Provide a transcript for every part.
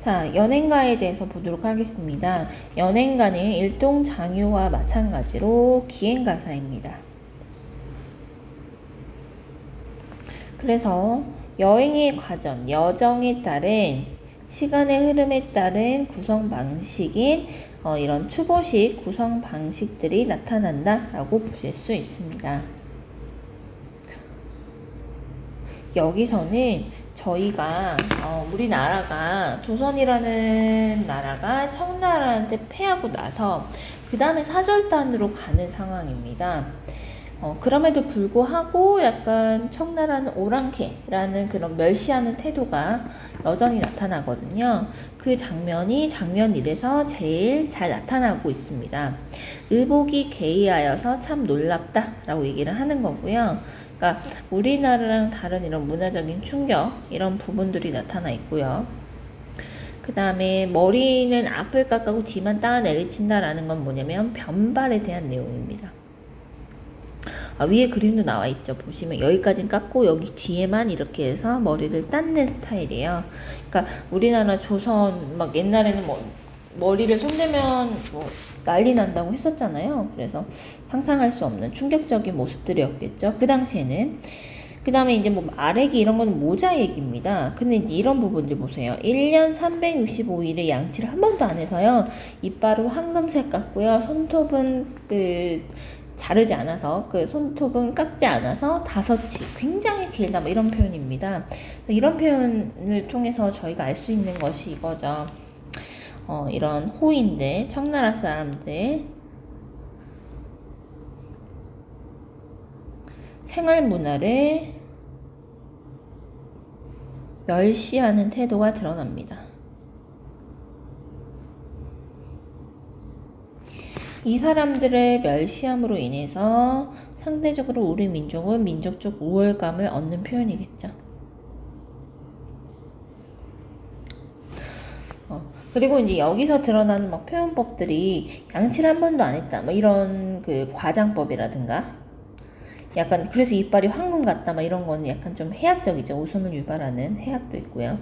자, 연행가에 대해서 보도록 하겠습니다. 연행가는 일동 장유와 마찬가지로 기행가사입니다. 그래서 여행의 과정, 여정에 따른 시간의 흐름에 따른 구성 방식인 이런 추보식 구성 방식들이 나타난다라고 보실 수 있습니다. 여기서는 저희가 우리나라가 조선이라는 나라가 청나라한테 패하고 나서 그 다음에 사절단으로 가는 상황입니다. 그럼에도 불구하고 약간 청나라는 오랑캐라는 그런 멸시하는 태도가 여전히 나타나거든요. 그 장면이 장면 1에서 제일 잘 나타나고 있습니다. 의복이 개의하여서 참 놀랍다라고 얘기를 하는 거고요. 그러니까 우리나라랑 다른 이런 문화적인 충격 이런 부분들이 나타나 있고요. 그 다음에 머리는 앞을 깎고 뒤만 따라 내리친다라는 건 뭐냐면 변발에 대한 내용입니다. 위에 그림도 나와 있죠. 보시면 여기까지 깎고 여기 뒤에만 이렇게 해서 머리를 닦는 스타일이에요. 그러니까 우리나라 조선 막 옛날에는 뭐 머리를 손대면 뭐 난리 난다고 했었잖아요. 그래서 상상할 수 없는 충격적인 모습들이었겠죠. 그 당시에는. 그 다음에 이제 뭐 아래기 이런 건 모자 얘기입니다. 근데 이제 이런 부분들 보세요. 1년 365일에 양치를 한 번도 안 해서요. 이빨은 황금색 같고요. 손톱은 자르지 않아서 손톱은 깎지 않아서 5치 굉장히 길다 뭐 이런 표현입니다. 이런 표현을 통해서 저희가 알 수 있는 것이 이거죠. 이런 호인들, 청나라 사람들 생활 문화를 멸시하는 태도가 드러납니다. 이 사람들을 멸시함으로 인해서 상대적으로 우리 민족은 민족적 우월감을 얻는 표현이겠죠. 그리고 이제 여기서 드러나는 막 표현법들이 양치를 한 번도 안 했다, 뭐 이런 과장법이라든가, 약간 그래서 이빨이 황금 같다, 막 이런 거는 약간 좀 해학적이죠. 웃음을 유발하는 해학도 있고요.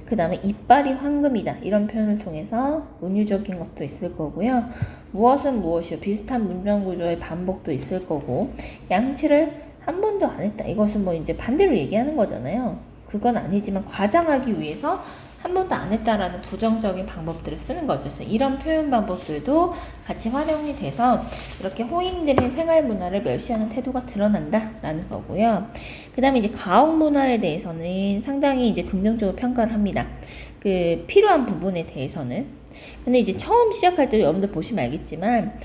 그 다음에 이빨이 황금이다 이런 표현을 통해서 은유적인 것도 있을 거고요. 무엇은 무엇이요 비슷한 문장 구조의 반복도 있을 거고, 양치를 한 번도 안 했다 이것은 뭐 이제 반대로 얘기하는 거잖아요. 그건 아니지만 과장하기 위해서 한 번도 안 했다라는 부정적인 방법들을 쓰는 거죠. 그래서 이런 표현 방법들도 같이 활용이 돼서 이렇게 호인들의 생활 문화를 멸시하는 태도가 드러난다라는 거고요. 그 다음에 이제 가옥 문화에 대해서는 상당히 이제 긍정적으로 평가를 합니다. 필요한 부분에 대해서는. 근데 이제 처음 시작할 때 여러분들 보시면 알겠지만,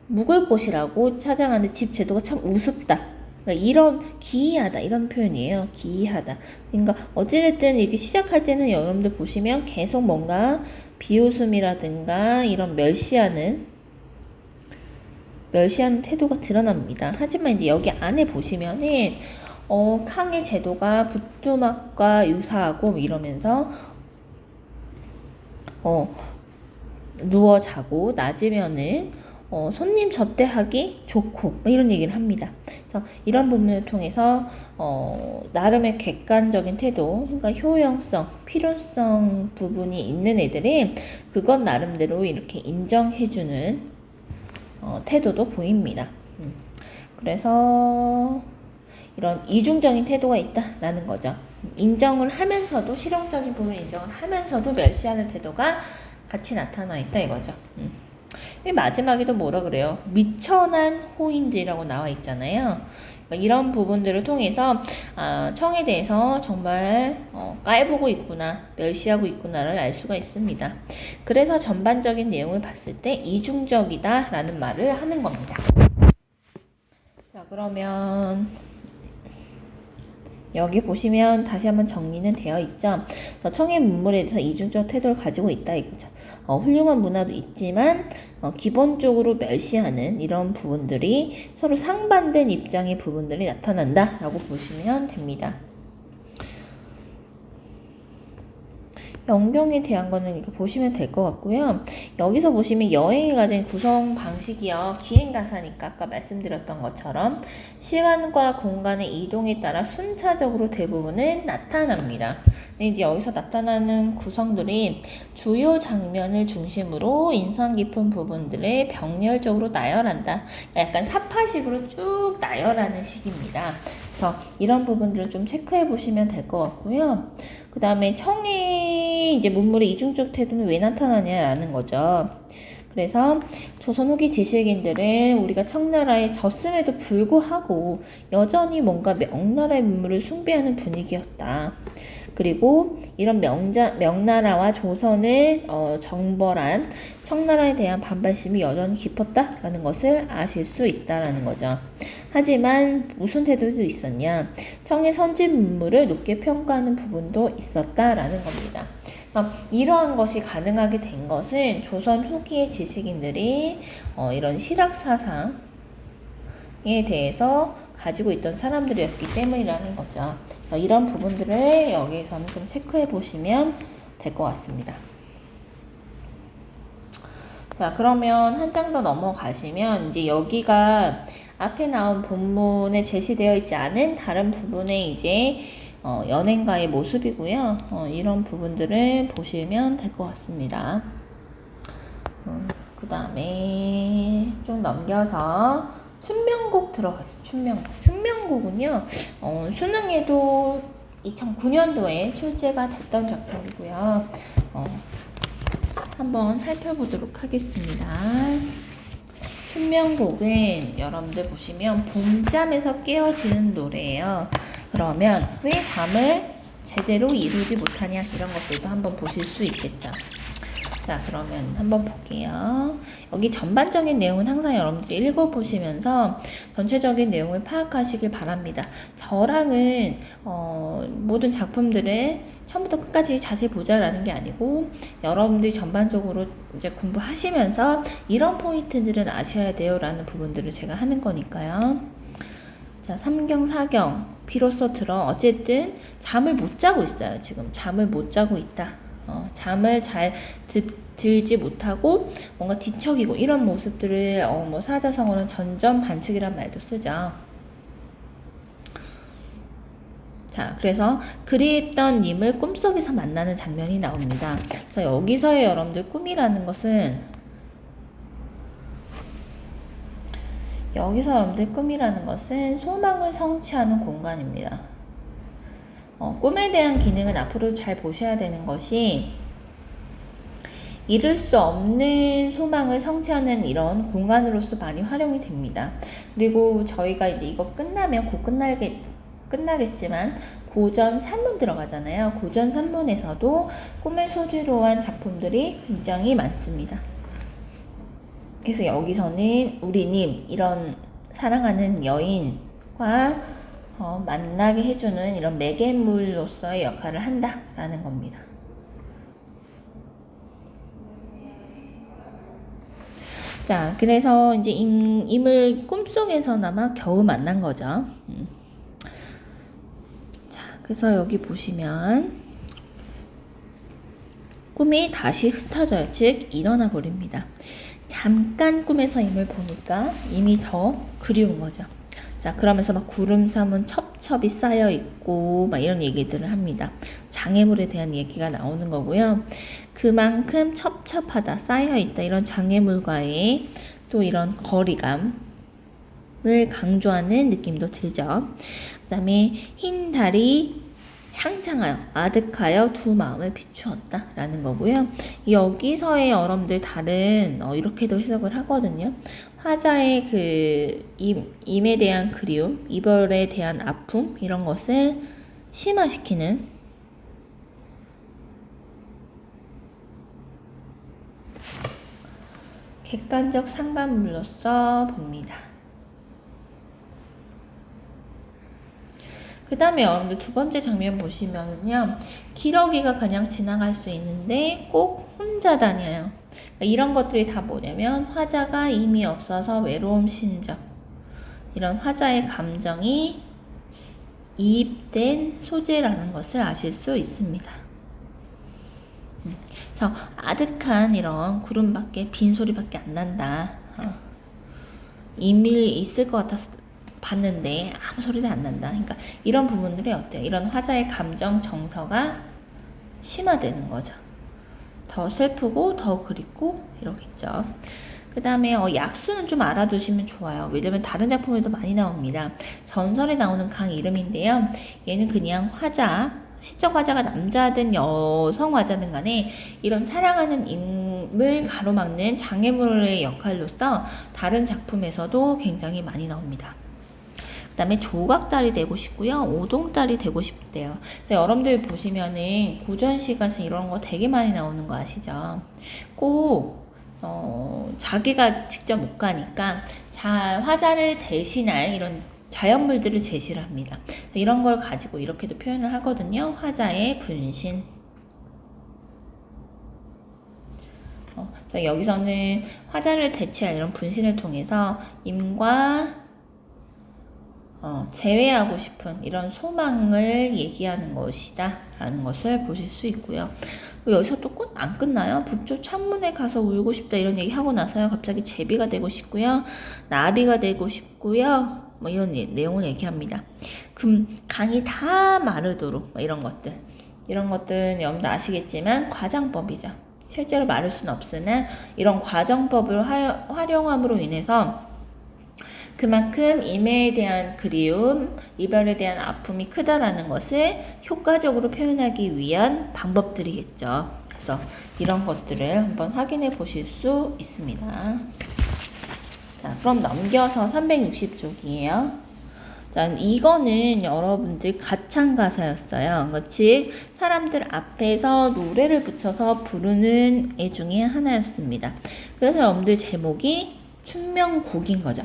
묵을 곳이라고 찾아가는 집 제도가 참 우습다. 그러니까 이런 기이하다 이런 표현이에요. 기이하다. 그러니까 어찌됐든 이렇게 시작할 때는 여러분들 보시면 계속 뭔가 비웃음이라든가 이런 멸시하는 태도가 드러납니다. 하지만 이제 여기 안에 보시면은 캉의 제도가 부뚜막과 유사하고 이러면서 누워 자고 낮이면은 손님 접대하기 좋고 뭐 이런 얘기를 합니다. 그래서 이런 부분을 통해서 나름의 객관적인 태도, 그러니까 효용성, 필요성 부분이 있는 애들이 그건 나름대로 이렇게 인정해주는 태도도 보입니다. 그래서 이런 이중적인 태도가 있다라는 거죠. 인정을 하면서도 실용적인 부분을 인정을 하면서도 멸시하는 태도가 같이 나타나 있다 이거죠. 마지막에도 뭐라 그래요? 미천한 호인들이라고 나와 있잖아요. 그러니까 이런 부분들을 통해서 청에 대해서 정말 깔보고 있구나, 멸시하고 있구나를 알 수가 있습니다. 그래서 전반적인 내용을 봤을 때 이중적이다 라는 말을 하는 겁니다. 자, 그러면 여기 보시면 다시 한번 정리는 되어 있죠. 청의 문물에 대해서 이중적 태도를 가지고 있다 이거죠. 훌륭한 문화도 있지만 기본적으로 멸시하는 이런 부분들이 서로 상반된 입장의 부분들이 나타난다 라고 보시면 됩니다. 연경에 대한 거는 이렇게 보시면 될 것 같고요. 여기서 보시면 여행이 가진 구성 방식이요. 기행가사니까 아까 말씀드렸던 것처럼 시간과 공간의 이동에 따라 순차적으로 대부분은 나타납니다. 근데 이제 여기서 나타나는 구성들이 주요 장면을 중심으로 인상 깊은 부분들을 병렬적으로 나열한다. 약간 사파식으로 쭉 나열하는 식입니다. 그래서 이런 부분들을 좀 체크해 보시면 될 것 같고요. 그 다음에 청의 이제 문물의 이중적 태도는 왜 나타나냐라는 거죠. 그래서 조선 후기 지식인들은 우리가 청나라에 졌음에도 불구하고 여전히 뭔가 명나라의 문물을 숭배하는 분위기였다. 그리고 이런 명나라와 조선을 정벌한 청나라에 대한 반발심이 여전히 깊었다라는 것을 아실 수 있다라는 거죠. 하지만 무슨 태도도 있었냐? 청의 선진 문물을 높게 평가하는 부분도 있었다라는 겁니다. 이러한 것이 가능하게 된 것은 조선 후기의 지식인들이 이런 실학 사상에 대해서 가지고 있던 사람들이었기 때문이라는 거죠. 이런 부분들을 여기에서는 좀 체크해 보시면 될 것 같습니다. 자, 그러면 한 장 더 넘어가시면 이제 여기가 앞에 나온 본문에 제시되어 있지 않은 다른 부분의 이제 연행가의 모습이고요. 이런 부분들을 보시면 될 것 같습니다. 그 다음에 좀 넘겨서 춘명곡 들어가겠습니다. 춘명곡은요, 수능에도 2009년도에 출제가 됐던 작품이고요. 한번 살펴보도록 하겠습니다. 춘명곡은 여러분들 보시면 봄잠에서 깨어지는 노래예요. 그러면 왜 잠을 제대로 이루지 못하냐 이런 것들도 한번 보실 수 있겠죠. 자, 그러면 한번 볼게요. 여기 전반적인 내용은 항상 여러분들이 읽어보시면서 전체적인 내용을 파악하시길 바랍니다. 저랑은 모든 작품들을 처음부터 끝까지 자세히 보자라는 게 아니고 여러분들이 전반적으로 이제 공부하시면서 이런 포인트들은 아셔야 돼요 라는 부분들을 제가 하는 거니까요. 자, 3경, 4경 비로소 들어 어쨌든 잠을 못 자고 있어요. 지금 잠을 못 자고 있다. 잠을 잘 들지 못하고 뭔가 뒤척이고 이런 모습들을 뭐 사자성어는 전전반측이란 말도 쓰죠. 자, 그래서 그립던 님을 꿈속에서 만나는 장면이 나옵니다. 그래서 여기서의 여러분들 꿈이라는 것은 소망을 성취하는 공간입니다. 꿈에 대한 기능은 앞으로 잘 보셔야 되는 것이 이룰 수 없는 소망을 성취하는 이런 공간으로서 많이 활용이 됩니다. 그리고 저희가 이제 이거 끝나면 곧 끝나겠지만 고전 산문 들어가잖아요. 고전 산문에서도 꿈을 소재로 한 작품들이 굉장히 많습니다. 그래서 여기서는 우리님 이런 사랑하는 여인과 만나게 해주는 이런 매개물로서의 역할을 한다라는 겁니다. 자, 그래서 이제 임을 꿈속에서나마 겨우 만난 거죠. 자, 그래서 여기 보시면 꿈이 다시 흩어져요. 즉 일어나 버립니다. 잠깐 꿈에서 임을 보니까 임이 더 그리운 거죠. 자, 그러면서 막 구름사문 첩첩이 쌓여 있고 막 이런 얘기들을 합니다. 장애물에 대한 얘기가 나오는 거고요. 그만큼 첩첩하다, 쌓여 있다 이런 장애물과의 또 이런 거리감을 강조하는 느낌도 들죠. 그다음에 흰 달이 창창하여 아득하여 두 마음을 비추었다 라는 거고요. 여기서의 여러분들 다른 이렇게도 해석을 하거든요. 화자의 그 임에 대한 그리움, 이별에 대한 아픔 이런 것을 심화시키는 객관적 상반물로서 봅니다. 그 다음에 여러분들 두 번째 장면 보시면은요, 기러기가 그냥 지나갈 수 있는데 꼭 혼자 다녀요. 그러니까 이런 것들이 다 뭐냐면 화자가 힘이 없어서 외로움 신적, 이런 화자의 감정이 이입된 소재라는 것을 아실 수 있습니다. 그래서 아득한 이런 구름밖에 빈소리밖에 안 난다. 임이 있을 것 같아서 봤는데 아무 소리도 안 난다. 그러니까 이런 부분들이 어때요? 이런 화자의 감정 정서가 심화되는 거죠. 더 슬프고 더 그립고 이러겠죠. 그 다음에 약수는 좀 알아두시면 좋아요. 왜냐면 다른 작품에도 많이 나옵니다. 전설에 나오는 강 이름인데요. 얘는 그냥 화자, 시적 화자가 남자든 여성 화자든 간에 이런 사랑하는 인을 가로막는 장애물의 역할로서 다른 작품에서도 굉장히 많이 나옵니다. 그 다음에 조각달이 되고 싶고요. 오동달이 되고 싶대요. 여러분들 보시면은 고전시 가서 이런 거 되게 많이 나오는 거 아시죠? 꼭 자기가 직접 못 가니까 화자를 대신할 이런 자연물들을 제시를 합니다. 이런 걸 가지고 이렇게도 표현을 하거든요. 화자의 분신. 자, 여기서는 화자를 대체할 이런 분신을 통해서 임과 제외하고 싶은 이런 소망을 얘기하는 것이다 라는 것을 보실 수 있고요. 여기서 또 안 끝나요. 북쪽 창문에 가서 울고 싶다 이런 얘기 하고 나서요. 갑자기 제비가 되고 싶고요. 나비가 되고 싶고요. 뭐 이런 내용을 얘기합니다. 강이 다 마르도록 이런 것들. 이런 것들은 여러분도 아시겠지만 과장법이죠. 실제로 마를 수는 없으나 이런 과정법을 활용함으로 인해서 그만큼 임에 대한 그리움, 이별에 대한 아픔이 크다라는 것을 효과적으로 표현하기 위한 방법들이겠죠. 그래서 이런 것들을 한번 확인해 보실 수 있습니다. 자, 그럼 넘겨서 360쪽이에요. 자, 이거는 여러분들 가창 가사였어요. 즉 사람들 앞에서 노래를 붙여서 부르는 애 중에 하나였습니다. 그래서 여러분들 제목이 춘명곡인 거죠.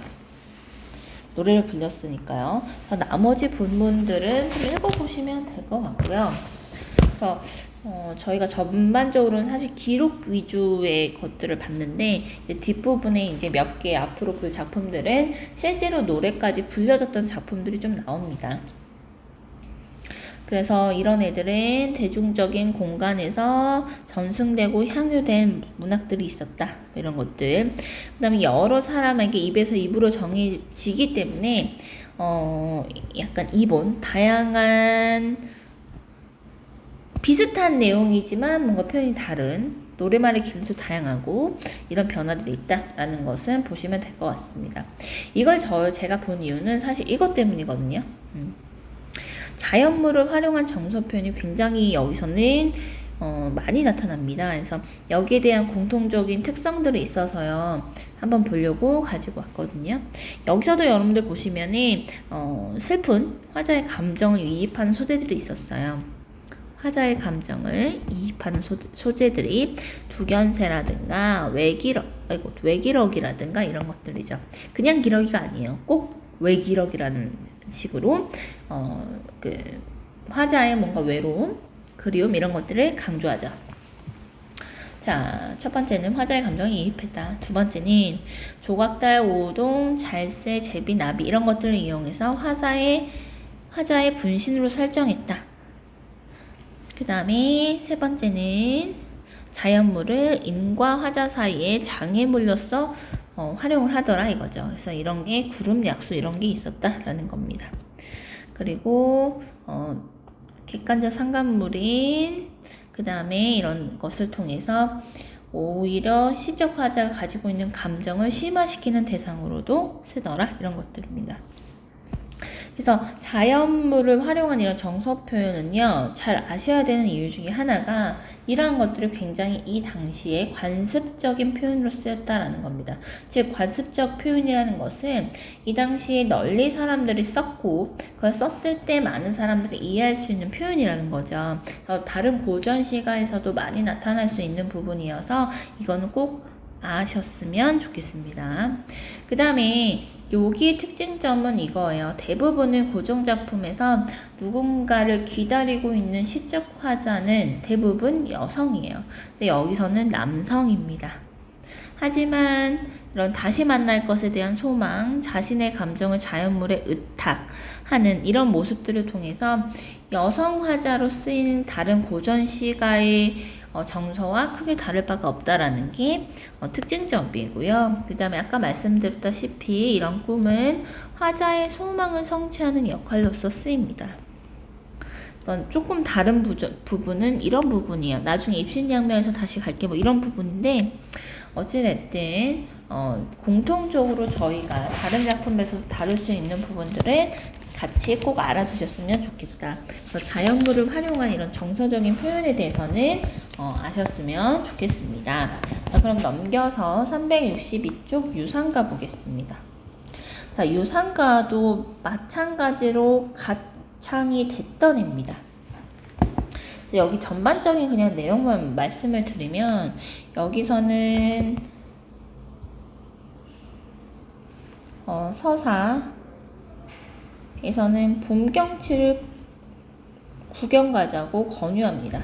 노래를 불렸으니까요. 나머지 본문들은 좀 읽어보시면 될 것 같고요. 그래서 저희가 전반적으로는 사실 기록 위주의 것들을 봤는데 뒷부분에 이제 몇 개 앞으로 볼 작품들은 실제로 노래까지 불려졌던 작품들이 좀 나옵니다. 그래서 이런 애들은 대중적인 공간에서 전승되고 향유된 문학들이 있었다. 이런 것들. 그 다음에 여러 사람에게 입에서 입으로 정해지기 때문에 약간 다양한 비슷한 내용이지만 뭔가 표현이 다른 노래말의 기능도 다양하고 이런 변화들이 있다라는 것은 보시면 될 것 같습니다. 이걸 제가 본 이유는 사실 이것 때문이거든요. 자연물을 활용한 정서 표현이 굉장히 여기서는 많이 나타납니다. 그래서 여기에 대한 공통적인 특성들이 있어서요. 한번 보려고 가지고 왔거든요. 여기서도 여러분들 보시면은 슬픈 화자의 감정을 이입하는 소재들이 있었어요. 화자의 감정을 이입하는 소재들이 두견세라든가 외기럭이라든가 이런 것들이죠. 그냥 기러기가 아니에요. 꼭 외기럭이라는 식으로 화자의 뭔가 외로움, 그리움 이런 것들을 강조하죠. 자, 첫 번째는 화자의 감정을 이입했다. 두 번째는 조각달, 오동, 잘새, 제비, 나비 이런 것들을 이용해서 화자의 분신으로 설정했다. 그 다음에 세 번째는 자연물을 인과 화자 사이에 장애물로서 활용을 하더라 이거죠. 그래서 이런 게 구름, 약수 이런 게 있었다라는 겁니다. 그리고 객관적 상간물인 그 다음에 이런 것을 통해서 오히려 시적 화자가 가지고 있는 감정을 심화시키는 대상으로도 쓰더라 이런 것들입니다. 그래서 자연물을 활용한 이런 정서 표현은요, 잘 아셔야 되는 이유 중에 하나가 이러한 것들을 굉장히 이 당시에 관습적인 표현으로 쓰였다라는 겁니다. 즉 관습적 표현이라는 것은 이 당시에 널리 사람들이 썼고 그걸 썼을 때 많은 사람들이 이해할 수 있는 표현이라는 거죠. 다른 고전 시가에서도 많이 나타날 수 있는 부분이어서 이거는 꼭 아셨으면 좋겠습니다. 그 다음에 여기의 특징점은 이거예요. 대부분의 고전작품에서 누군가를 기다리고 있는 시적 화자는 대부분 여성이에요. 근데 여기서는 남성입니다. 하지만 이런 다시 만날 것에 대한 소망, 자신의 감정을 자연물에 의탁하는 이런 모습들을 통해서 여성 화자로 쓰이는 다른 고전 시가의 정서와 크게 다를 바가 없다라는 게 특징점이고요. 그 다음에 아까 말씀드렸다시피 이런 꿈은 화자의 소망을 성취하는 역할로서 쓰입니다. 조금 다른 부분은 이런 부분이에요. 나중에 입신양면에서 다시 갈게 뭐 이런 부분인데 어찌됐든 공통적으로 저희가 다른 작품에서 다룰 수 있는 부분들은 같이 꼭 알아두셨으면 좋겠다. 그래서 자연물을 활용한 이런 정서적인 표현에 대해서는 아셨으면 좋겠습니다. 자, 그럼 넘겨서 362쪽 유상가 보겠습니다. 자, 유상가도 마찬가지로 가창이 됐던 애입니다. 여기 전반적인 그냥 내용만 말씀을 드리면 여기서는 서사에서는 봄 경치를 구경 가자고 권유합니다.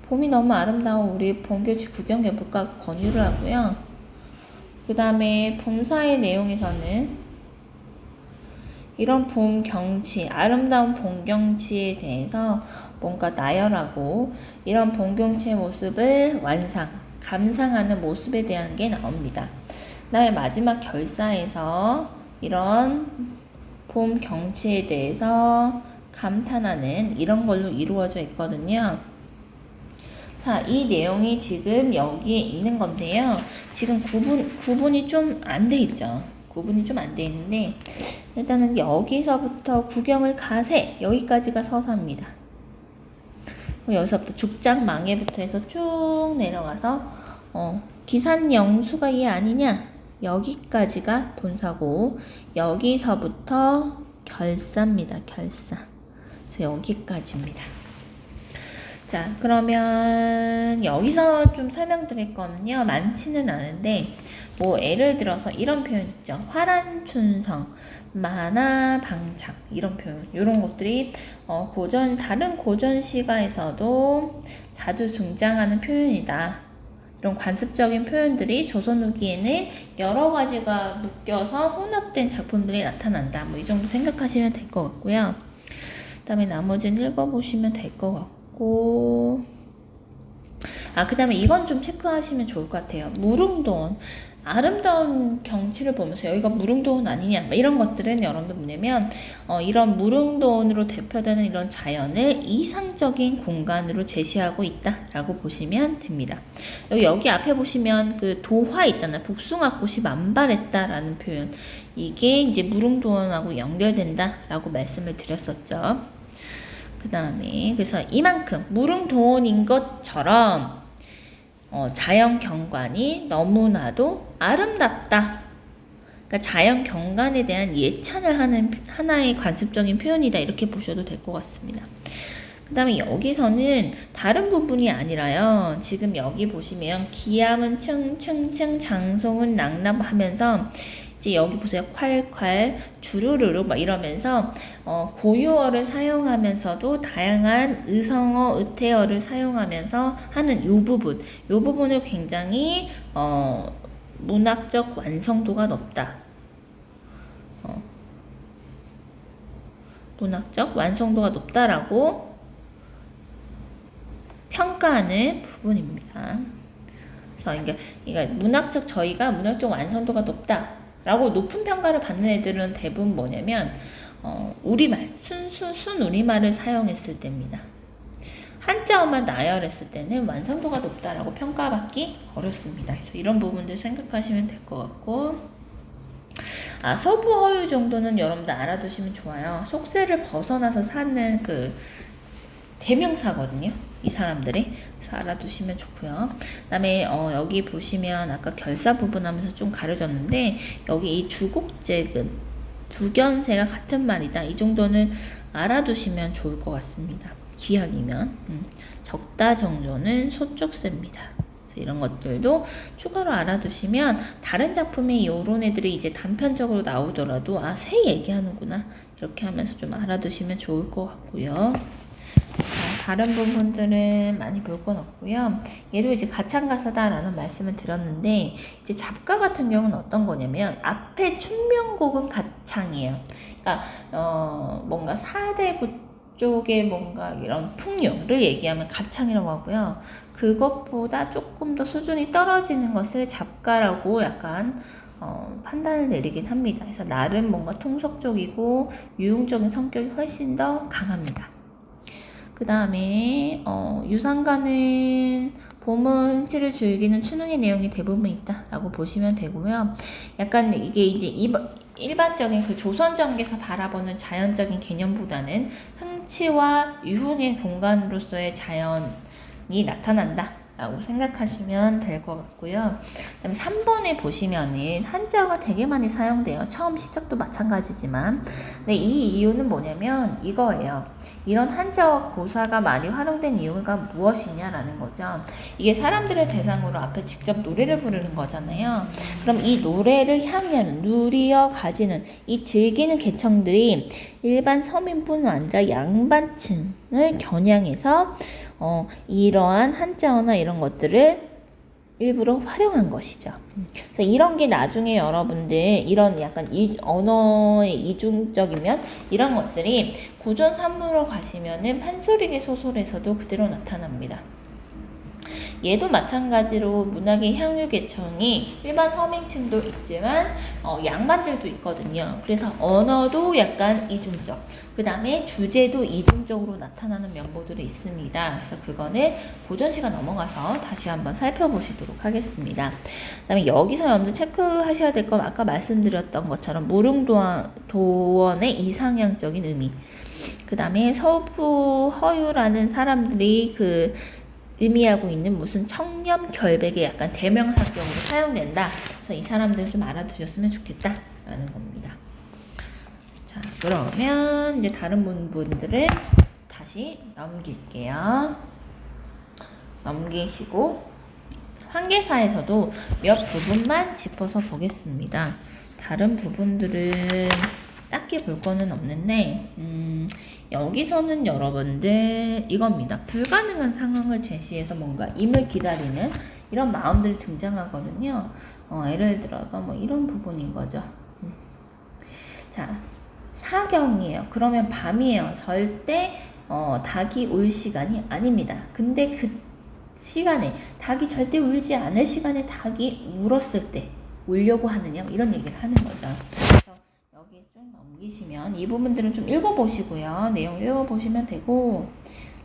봄이 너무 아름다운 우리 봄 경치 구경 해볼까 권유를 하고요. 그 다음에 봄사의 내용에서는 이런 봄 경치, 아름다운 봄 경치에 대해서 뭔가 나열하고 이런 봄 경치의 모습을 감상하는 모습에 대한 게 나옵니다. 그 다음에 마지막 결사에서 이런 봄 경치에 대해서 감탄하는 이런 걸로 이루어져 있거든요. 자, 이 내용이 지금 여기에 있는 건데요. 지금 구분이 좀 안 돼 있죠. 구분이 좀 안 돼 있는데 일단은 여기서부터 구경을 가세 여기까지가 서사입니다. 여기서부터 죽장망해부터 해서 쭉 내려가서 기산영수가 얘 아니냐 여기까지가 본사고 여기서부터 결사입니다. 결사. 그래서 여기까지입니다. 자, 그러면 여기서 좀 설명드릴 거는요 많지는 않은데 뭐 예를 들어서 이런 표현 있죠. 화란춘성, 만화방창 이런 표현, 이런 것들이 다른 고전 시가에서도 자주 등장하는 표현이다. 이런 관습적인 표현들이 조선 후기에는 여러 가지가 묶여서 혼합된 작품들이 나타난다. 뭐 이 정도 생각하시면 될 것 같고요. 그 다음에 나머지는 읽어보시면 될 것 같고, 그 다음에 이건 좀 체크하시면 좋을 것 같아요. 무릉도원. 아름다운 경치를 보면서 여기가 무릉도원 아니냐 이런 것들은 여러분들 뭐냐면 이런 무릉도원으로 대표되는 이런 자연을 이상적인 공간으로 제시하고 있다라고 보시면 됩니다. 여기 앞에 보시면 그 도화 있잖아요. 복숭아꽃이 만발했다라는 표현, 이게 이제 무릉도원하고 연결된다라고 말씀을 드렸었죠. 그 다음에 그래서 이만큼 무릉도원인 것처럼 자연 경관이 너무나도 아름답다. 그러니까 자연 경관에 대한 예찬을 하는 하나의 관습적인 표현이다. 이렇게 보셔도 될 것 같습니다. 그 다음에 여기서는 다른 부분이 아니라요. 지금 여기 보시면 기암은 층층층 장송은 낙납하면서 이제 여기 보세요. 콸콸 주르르르 막 이러면서 고유어를 사용하면서도 다양한 의성어, 의태어를 사용하면서 하는 요 부분을 굉장히 문학적 완성도가 높다. 문학적 완성도가 높다라고 평가하는 부분입니다. 그래서 저희가 문학적 완성도가 높다라고 높은 평가를 받는 애들은 대부분 뭐냐면 우리말, 순우리말을 사용했을 때입니다. 한자어만 나열했을 때는 완성도가 높다라고 평가받기 어렵습니다. 그래서 이런 부분들 생각하시면 될 것 같고, 서부 허유 정도는 여러분들 알아두시면 좋아요. 속세를 벗어나서 사는 그 대명사거든요. 이 사람들이. 그래서 알아두시면 좋고요. 그 다음에 여기 보시면 아까 결사 부분 하면서 좀 가려졌는데 여기 이 주국제금, 두견세가 같은 말이다. 이 정도는 알아두시면 좋을 것 같습니다. 기현이면. 적다 정조는 소쪽세입니다. 그래서 이런 것들도 추가로 알아두시면 다른 작품에 이런 애들이 이제 단편적으로 나오더라도 새 얘기하는구나 이렇게 하면서 좀 알아두시면 좋을 것 같고요. 다른 부분들은 많이 볼 건 없고요. 얘도 이제 가창가사다라는 말씀을 드렸는데 이제 잡가 같은 경우는 어떤 거냐면 앞에 춘명곡은 가창이에요. 그러니까 뭔가 사대부 쪽에 뭔가 이런 풍류를 얘기하면 가창이라고 하고요. 그것보다 조금 더 수준이 떨어지는 것을 잡가라고 약간 판단을 내리긴 합니다. 그래서 나름 뭔가 통속적이고 유흥적인 성격이 훨씬 더 강합니다. 그 다음에 유상가는 봄은 흥취를 즐기는 추능의 내용이 대부분 있다라고 보시면 되고요. 약간 이게 이제 일반적인 그 조선 정기에서 바라보는 자연적인 개념보다는 흥취와 유흥의 공간으로서의 자연이 나타난다 라고 생각하시면 될 것 같고요. 그 다음에 3번에 보시면은 한자어가 되게 많이 사용돼요. 처음 시작도 마찬가지지만. 근데 이 이유는 뭐냐면 이거예요. 이런 한자어 고사가 많이 활용된 이유가 무엇이냐라는 거죠. 이게 사람들을 대상으로 앞에 직접 노래를 부르는 거잖아요. 그럼 이 노래를 향유하는, 누리어 가지는, 이 즐기는 계층들이 일반 서민뿐 아니라 양반층을 겨냥해서 이러한 한자어나 이런 것들을 일부러 활용한 것이죠. 그래서 이런 게 나중에 여러분들 이런 약간 언어의 이중적이면 이런 것들이 고전 산문으로 가시면은 판소리계 소설에서도 그대로 나타납니다. 얘도 마찬가지로 문학의 향유 계층이 일반 서민층도 있지만 양반들도 있거든요. 그래서 언어도 약간 이중적, 그 다음에 주제도 이중적으로 나타나는 면모들이 있습니다. 그래서 그거는 고전시가 넘어가서 다시 한번 살펴보시도록 하겠습니다. 그 다음에 여기서 여러분들 체크하셔야 될 건 아까 말씀드렸던 것처럼 무릉도원의 이상향적인 의미, 그 다음에 서부 허유라는 사람들이 그 의미하고 있는 무슨 청렴 결백의 약간 대명사격으로 사용된다. 그래서 이 사람들 좀 알아두셨으면 좋겠다라는 겁니다. 자, 그러면 이제 다른 부분들을 다시 넘길게요. 넘기시고 환계사에서도 몇 부분만 짚어서 보겠습니다. 다른 부분들은 딱히 볼 거는 없는데 여기서는 여러분들 이겁니다. 불가능한 상황을 제시해서 뭔가 임을 기다리는 이런 마음들이 등장하거든요. 예를 들어서 뭐 이런 부분인 거죠. 자, 사경이에요. 그러면 밤이에요. 절대 닭이 울 시간이 아닙니다. 근데 그 시간에 닭이 절대 울지 않을 시간에 닭이 울었을 때 울려고 하느냐 이런 얘기를 하는 거죠. 그래서 여기 좀 넘기시면 이 부분들은 좀 읽어보시고요. 내용 읽어보시면 되고,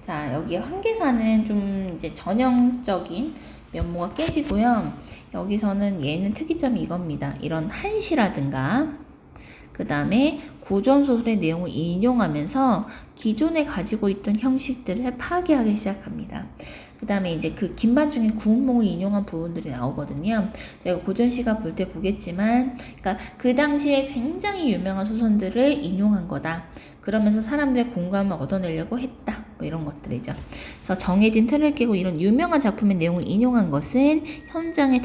자, 여기 환계사는 좀 이제 전형적인 면모가 깨지고요. 여기서는 얘는 특이점이 이겁니다. 이런 한시라든가 그 다음에 고전소설의 내용을 인용하면서 기존에 가지고 있던 형식들을 파괴하기 시작합니다. 그 다음에 이제 그 김반중의 구운몽을 인용한 부분들이 나오거든요. 제가 고전시가 볼 때 보겠지만, 그러니까 그 당시에 굉장히 유명한 소설들을 인용한 거다. 그러면서 사람들의 공감을 얻어내려고 했다. 뭐 이런 것들이죠. 그래서 정해진 틀을 깨고 이런 유명한 작품의 내용을 인용한 것은 현장의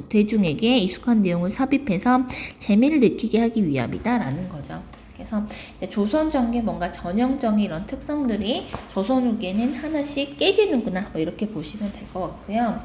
대중에게 익숙한 내용을 삽입해서 재미를 느끼게 하기 위함이다라는 거죠. 그래서 조선 전기의 뭔가 전형적인 이런 특성들이 조선 후기에는 하나씩 깨지는구나 뭐 이렇게 보시면 될 것 같고요.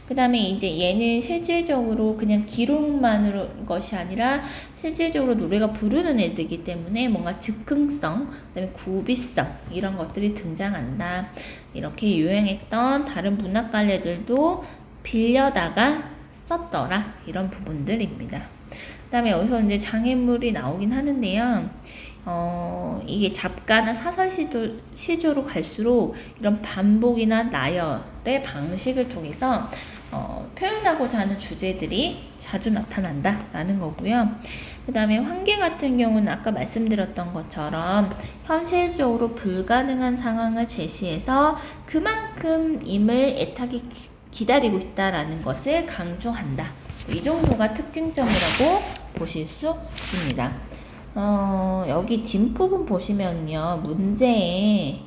그 다음에 이제 얘는 실질적으로 그냥 기록만으로 것이 아니라 실질적으로 노래가 부르는 애들이기 때문에 뭔가 즉흥성, 그다음에 구비성 이런 것들이 등장한다. 이렇게 유행했던 다른 문학 관례들도 빌려다가 썼더라 이런 부분들입니다. 그 다음에 여기서 이제 장애물이 나오긴 하는데요. 이게 잡가나 사설 시조로 갈수록 이런 반복이나 나열의 방식을 통해서 표현하고자 하는 주제들이 자주 나타난다라는 거고요. 그 다음에 환계 같은 경우는 아까 말씀드렸던 것처럼 현실적으로 불가능한 상황을 제시해서 그만큼 임을 애타게 기다리고 있다라는 것을 강조한다. 이 정도가 특징점이라고 보실 수 있습니다. 여기 뒷부분 보시면요. 문제에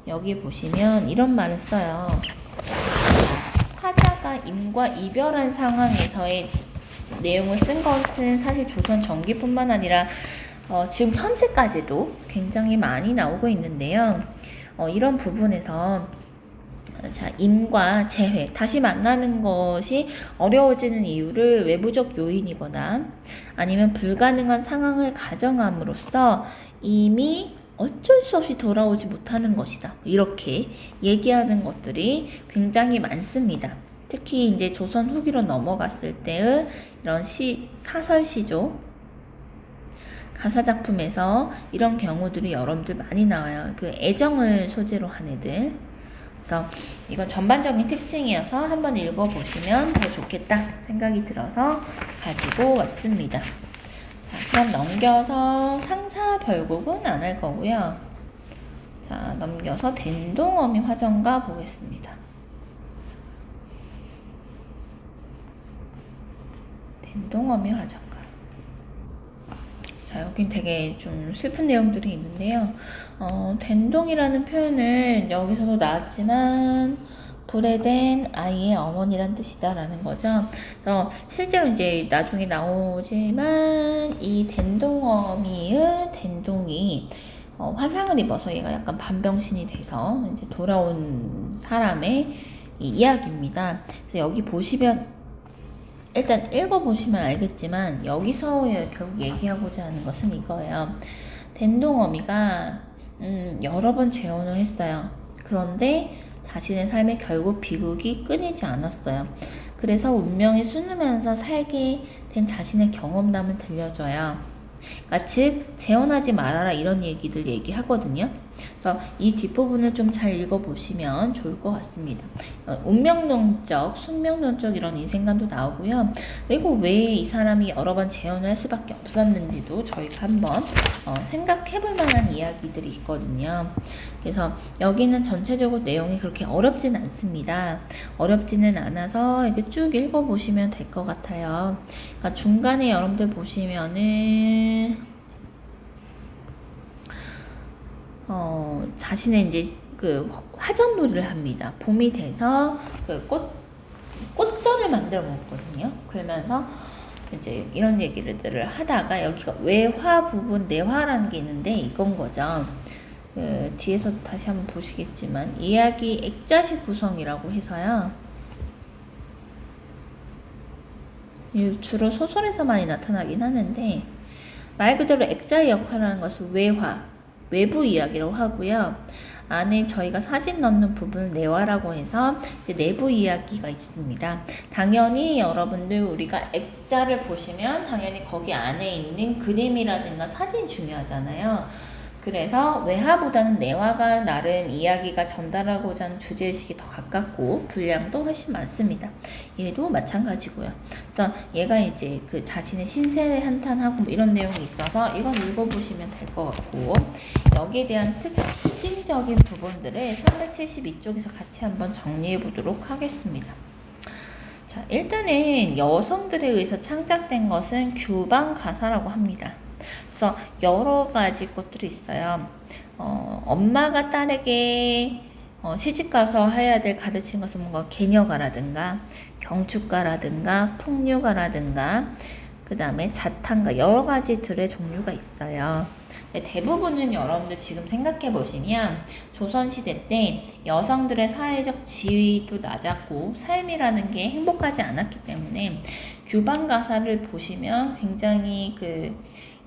여기 보시면 이런 말을 써요. 화자가 임과 이별한 상황에서의 내용을 쓴 것은 사실 조선 전기뿐만 아니라 지금 현재까지도 굉장히 많이 나오고 있는데요. 이런 부분에서 자, 임과 재회, 다시 만나는 것이 어려워지는 이유를 외부적 요인이거나 아니면 불가능한 상황을 가정함으로써 이미 어쩔 수 없이 돌아오지 못하는 것이다. 이렇게 얘기하는 것들이 굉장히 많습니다. 특히 이제 조선 후기로 넘어갔을 때의 이런 사설 시조, 가사 작품에서 이런 경우들이 여러분들 많이 나와요. 그 애정을 소재로 한 애들. 그래서 이건 전반적인 특징이어서 한번 읽어보시면 더 좋겠다 생각이 들어서 가지고 왔습니다. 자, 그럼 넘겨서 상사별곡은 안 할 거고요. 자, 넘겨서 댄동어미 화전가 보겠습니다. 댄동어미 화전가. 자, 여긴 되게 좀 슬픈 내용들이 있는데요. 댄동이라는 표현은 여기서도 나왔지만 불에 댄 아이의 어머니란 뜻이다라는 거죠. 그래서 실제로 이제 나중에 나오지만 이 댄동어미의 댄동이 화상을 입어서 얘가 약간 반병신이 돼서 이제 돌아온 사람의 이야기입니다. 그래서 여기 보시면 일단 읽어보시면 알겠지만 여기서 결국 얘기하고자 하는 것은 이거예요. 댄동어미가 여러 번 재혼을 했어요. 그런데 자신의 삶에 결국 비극이 끊이지 않았어요. 그래서 운명에 순응하면서 살게 된 자신의 경험담을 들려줘요. 그러니까 즉 재혼하지 말아라 이런 얘기들 얘기하거든요. 그래서 이 뒷부분을 좀 잘 읽어보시면 좋을 것 같습니다. 운명론적, 숙명론적 이런 인생관도 나오고요. 그리고 왜 이 사람이 여러 번 재혼을 할 수밖에 없었는지도 저희가 한번 생각해볼 만한 이야기들이 있거든요. 그래서 여기는 전체적으로 내용이 그렇게 어렵진 않습니다. 어렵지는 않아서 이렇게 쭉 읽어보시면 될 것 같아요. 그러니까 중간에 여러분들 보시면은 자신의 이제 그 화전놀이를 합니다. 봄이 돼서 그 꽃전을 만들어 먹거든요. 그러면서 이제 이런 얘기를 하다가 여기가 외화 부분 내화라는 게 있는데 이건 거죠. 그 뒤에서 다시 한번 보시겠지만 이야기 액자식 구성이라고 해서요. 주로 소설에서 많이 나타나긴 하는데 말 그대로 액자의 역할을 하는 것은 외화, 외부 이야기라고 하고요. 안에 저희가 사진 넣는 부분을 내화라고 해서 이제 내부 이야기가 있습니다. 당연히 여러분들 우리가 액자를 보시면 당연히 거기 안에 있는 그림이라든가 사진이 중요하잖아요. 그래서 외화보다는 내화가 나름 이야기가 전달하고자 하는 주제의식이 더 가깝고 분량도 훨씬 많습니다. 얘도 마찬가지고요. 그래서 얘가 이제 그 자신의 신세를 한탄하고 뭐 이런 내용이 있어서 이건 읽어보시면 될 것 같고 여기에 대한 특징적인 부분들을 372쪽에서 같이 한번 정리해 보도록 하겠습니다. 자, 일단은 여성들에 의해서 창작된 것은 규방 가사라고 합니다. 그래서 여러 가지 것들이 있어요. 엄마가 딸에게 시집가서 해야 될 가르친 것은 뭔가 개녀가라든가 경축가라든가 풍류가라든가 그 다음에 자탄가 여러 가지들의 종류가 있어요. 대부분은 여러분들 지금 생각해 보시면 조선시대 때 여성들의 사회적 지위도 낮았고 삶이라는 게 행복하지 않았기 때문에 규방가사를 보시면 굉장히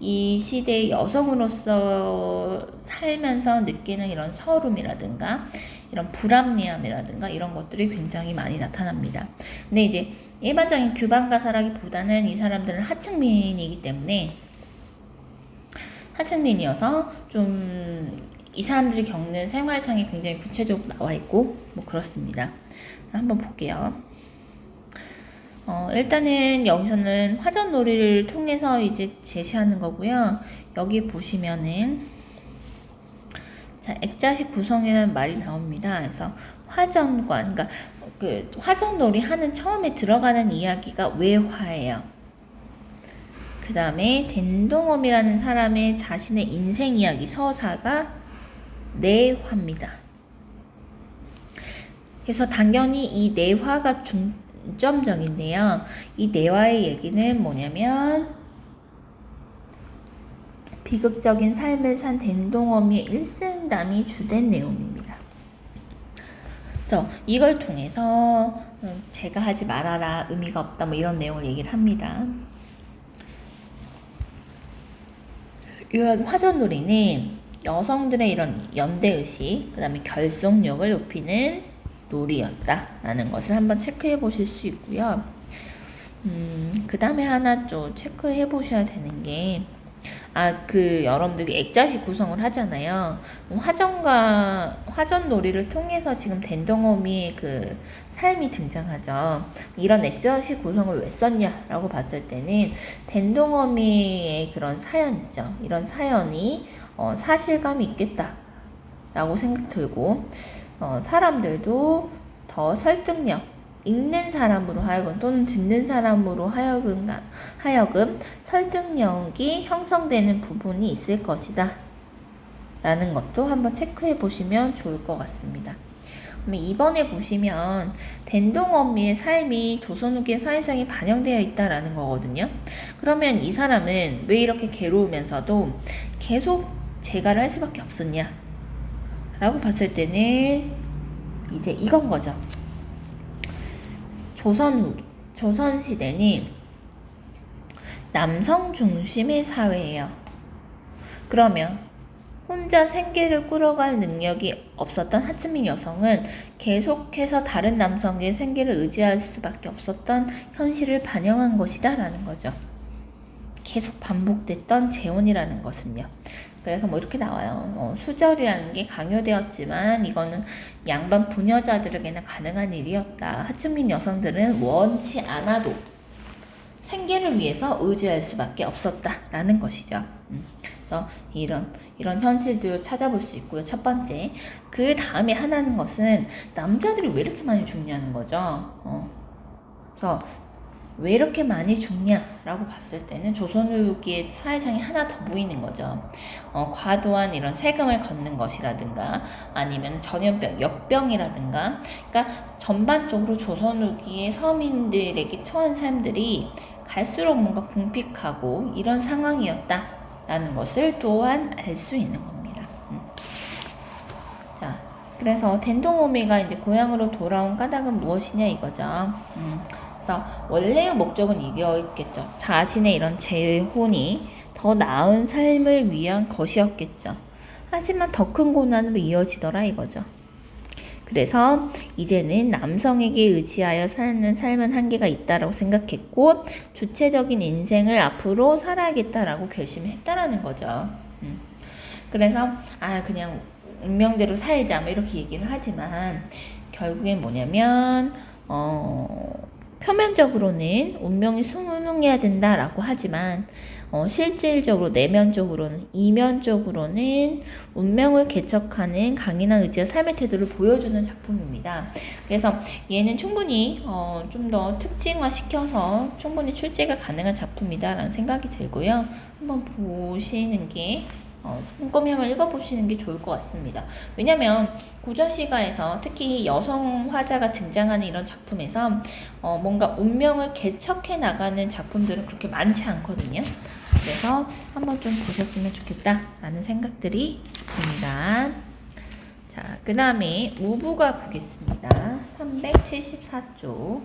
이 시대의 여성으로서 살면서 느끼는 이런 서름이라든가 이런 불합리함이라든가 이런 것들이 굉장히 많이 나타납니다. 근데 이제 일반적인 규방가사라기보다는 이 사람들은 하층민이기 때문에 하층민이어서 좀 이 사람들이 겪는 생활상이 굉장히 구체적으로 나와 있고 뭐 그렇습니다. 한번 볼게요. 일단은 여기서는 화전놀이를 통해서 이제 제시하는 거고요. 여기 보시면은 자, 액자식 구성이라는 말이 나옵니다. 그래서 화전관, 그러니까 그 화전놀이 하는 처음에 들어가는 이야기가 외화예요. 그 다음에 댄동엄이라는 사람의 자신의 인생 이야기 서사가 내화입니다. 그래서 당연히 이 내화가 중점적인데요. 이 내화의 얘기는 뭐냐면 비극적인 삶을 산 댄동엄의 일생담이 주된 내용입니다. 그래서 이걸 통해서 제가 하지 말아라, 의미가 없다 뭐 이런 내용을 얘기를 합니다. 이런 화전놀이는 여성들의 이런 연대의식, 그 다음에 결속력을 높이는 놀이였다라는 것을 한번 체크해 보실 수 있고요. 그 다음에 하나 좀 체크해 보셔야 되는 게 여러분들이 액자식 구성을 하잖아요. 화전놀이를 통해서 지금 덴동어미의 그 삶이 등장하죠. 이런 액자식 구성을 왜 썼냐라고 봤을 때는 덴동어미의 그런 사연 있죠. 이런 사연이 사실감이 있겠다라고 생각 들고, 사람들도 더 설득력, 읽는 사람으로 하여금 또는 듣는 사람으로 하여금 설득력이 형성되는 부분이 있을 것이다 라는 것도 한번 체크해 보시면 좋을 것 같습니다. 그럼 이번에 보시면 덴동어미의 삶이 조선 후기의 사회상에 반영되어 있다라는 거거든요. 그러면 이 사람은 왜 이렇게 괴로우면서도 계속 재가를 할 수밖에 없었냐 라고 봤을 때는 이제 이건 거죠. 조선시대는 남성 중심의 사회예요. 그러면 혼자 생계를 꾸려갈 능력이 없었던 하층민 여성은 계속해서 다른 남성의 생계를 의지할 수밖에 없었던 현실을 반영한 것이다 라는 거죠. 계속 반복됐던 재혼이라는 것은요. 그래서 뭐 이렇게 나와요. 수절이라는 게 강요되었지만 이거는 양반 부녀자들에게나 가능한 일이었다. 하층민 여성들은 원치 않아도 생계를 위해서 의지할 수밖에 없었다라는 것이죠. 그래서 이런 현실들을 찾아볼 수 있고요. 첫 번째. 그 다음에 하나는 것은 남자들이 왜 이렇게 많이 죽냐는 거죠. 그래서 왜 이렇게 많이 죽냐라고 봤을 때는 조선 후기의 사회상이 하나 더 보이는 거죠. 과도한 이런 세금을 걷는 것이라든가 아니면 전염병, 역병이라든가, 그러니까 전반적으로 조선 후기의 서민들에게 처한 삶들이 갈수록 뭔가 궁핍하고 이런 상황이었다라는 것을 또한 알 수 있는 겁니다. 자, 그래서 덴동어미가 이제 고향으로 돌아온 까닭은 무엇이냐 이거죠. 그래서 원래의 목적은 이거였겠죠. 자신의 이런 재혼이 더 나은 삶을 위한 것이었겠죠. 하지만 더 큰 고난으로 이어지더라 이거죠. 그래서 이제는 남성에게 의지하여 사는 삶은 한계가 있다라고 생각했고 주체적인 인생을 앞으로 살아야겠다라고 결심했다라는 거죠. 그래서 그냥 운명대로 살자 뭐 이렇게 얘기를 하지만 결국엔 뭐냐면 표면적으로는 운명이 순응해야 된다라고 하지만 실질적으로 내면적으로는 이면적으로는 운명을 개척하는 강인한 의지와 삶의 태도를 보여주는 작품입니다. 그래서 얘는 충분히 좀 더 특징화시켜서 충분히 출제가 가능한 작품이다라는 생각이 들고요. 한번 보시는 게 꼼꼼히 한번 읽어보시는 게 좋을 것 같습니다. 왜냐면 고전시가에서 특히 여성 화자가 등장하는 이런 작품에서 뭔가 운명을 개척해 나가는 작품들은 그렇게 많지 않거든요. 그래서 한번 좀 보셨으면 좋겠다라는 생각들이 듭니다. 자, 그 다음에 우부가 보겠습니다. 374쪽.